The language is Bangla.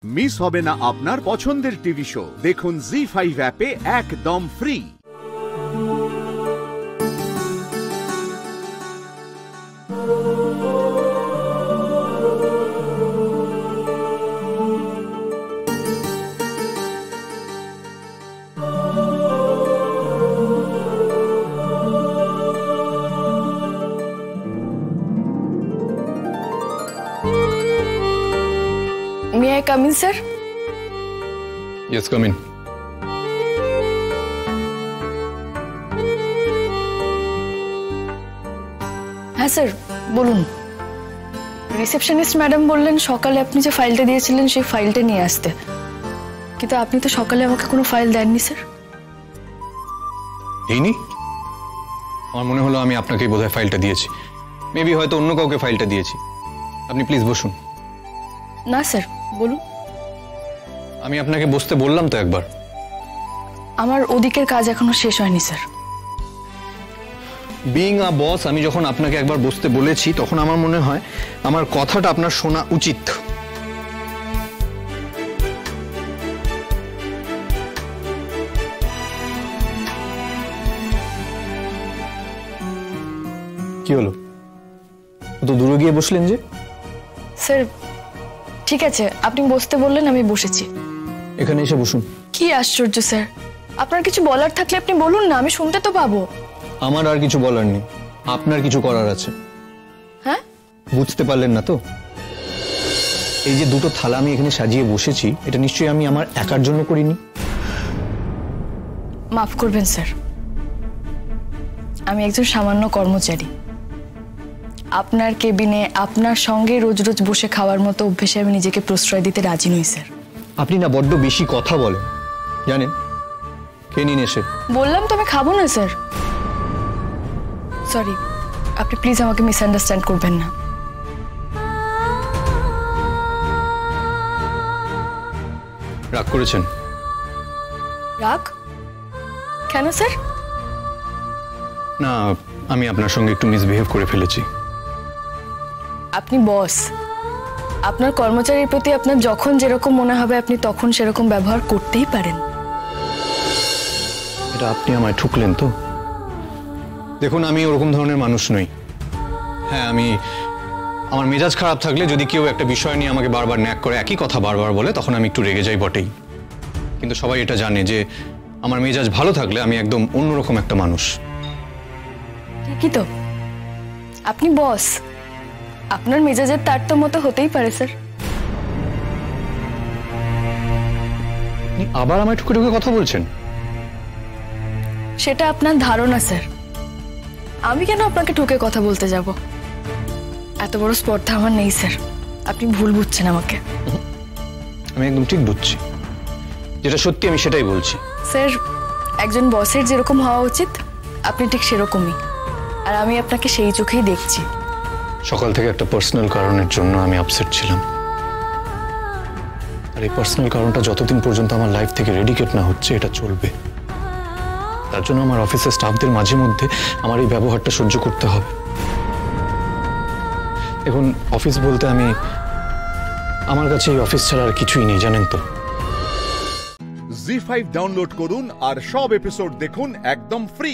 মিস হবে না আপনার পছন্দের টিভি শো। দেখুন জি5 অ্যাপে একদম free. May I come in, sir? Yes, come in. হ্যাঁ স্যার বলুন। রিসেপশনিস্ট ম্যাডাম বললেন সকালে আপনি যে ফাইলটা দিয়েছিলেন সেই ফাইলটা নিয়ে আসতে, কিন্তু আপনি তো সকালে আমাকে কোনো ফাইল দেননি স্যার। এইনি আমার মনে হলো আমি আপনাকেই বোধহয় ফাইলটা দিয়েছি, মেবি হয়তো অন্য কাউকে ফাইলটা দিয়েছি। আপনি প্লিজ বসুন। না স্যার বলুন। আমি আপনাকে বসতে বললাম তো একবার। আমার ওদিকের কাজ এখনো শেষ হয়নি স্যার। বিইং আ বস, আমি যখন আপনাকে একবার বসতে বলেছি তখন আমার মনে হয় আমার কথাটা আপনার শোনা উচিত। কি হলো, তো দূরে গিয়ে বসলেন যে? স্যার ঠিক আছে, আপনি বসতে বললেন আমি বসেছি। এখানে এসে বসুন। কি আশ্চর্য স্যার, আপনার কিছু বলার থাকলে আপনি বলুন না, আমি শুনতে তো পাবো। আমার আর কিছু বলার নেই, আপনার কিছু করার আছে। হ্যাঁ, বুঝতে পারলেন না তো? এই যে দুটো থালা আমি এখানে সাজিয়ে বসেছি, এটা নিশ্চয়ই আমি আমার একার জন্য করিনি। মাফ করবেন স্যার, আমি একজন সামান্য কর্মচারী। আপনার কেবিনে আপনার সঙ্গে রোজ রোজ বসে খাওয়ার মতো অভ্যেসে আমি নিজেকে প্রশ্রয় দিতে রাজি নই স্যার। আপনি না বড্ড বেশি কথা বলেন, জানেন? কে নিন এসে। বললাম তো আমি খাবো না স্যার। সরি, আপনি প্লিজ আমাকে মিসআন্ডারস্ট্যান্ড করবেন না। রাগ করেছেন? রাগ কেন স্যার? না, আমি আপনার সঙ্গে একটু মিসবিহেভ করে ফেলেছি। আপনি বস, আপনার কর্মচারীর প্রতি আপনার যখন যেরকম মনে হবে আপনি তখন সেরকম ব্যবহার করতেই পারেন। এটা আপনি আমায় ঠুকলেন তো? দেখুন, আমি ওরকম ধরনের মানুষ নই। হ্যাঁ, আমার মেজাজ খারাপ থাকলে যদি কেউ একটা বিষয় নিয়ে আমাকে বারবার ন্যাক করে, একই কথা বারবার বলে, তখন আমি একটু রেগে যাই বটেই। কিন্তু সবাই এটা জানে যে আমার মেজাজ ভালো থাকলে আমি একদম অন্যরকম একটা মানুষ। ঠিকই তো, আপনি বস, আপনার মেজাজের তারতম্য তো হতেই পারে স্যার। আপনি আবার আমায় ঠুকে ঠুকে কথা বলছেন? সেটা আপনার ধারণা স্যার, আমি কেন আপনাকে ঠুকে কথা বলতে যাব? এত বড় স্পর্ধা আমার নেই স্যার, আপনি ভুল বুঝছেন আমাকে। আমি একদম ঠিক বুঝছি, যেটা সত্যি আমি সেটাই বলছি। স্যার, একজন বসের যেরকম হওয়া উচিত আপনি ঠিক সেরকমই, আর আমি আপনাকে সেই চোখেই দেখছি। সকাল থেকে একটা পার্সোনাল কারণের জন্য আমি আপসেট ছিলাম, আর এই পার্সোনাল কারণটা যতদিন পর্যন্ত আমার লাইফ থেকে রেডিকেট না হচ্ছে এটা চলবে। তার জন্য আমার অফিসের স্টাফদের মাঝে মধ্যে আমার এই ব্যবহারটা সহ্য করতে হবে। এখন অফিস বলতে আমার কাছে এই অফিস ছাড়া আর কিছুই নেই, জানেন তো? জি5 ডাউনলোড করুন আর সব এপিসোড দেখুন একদম ফ্রি।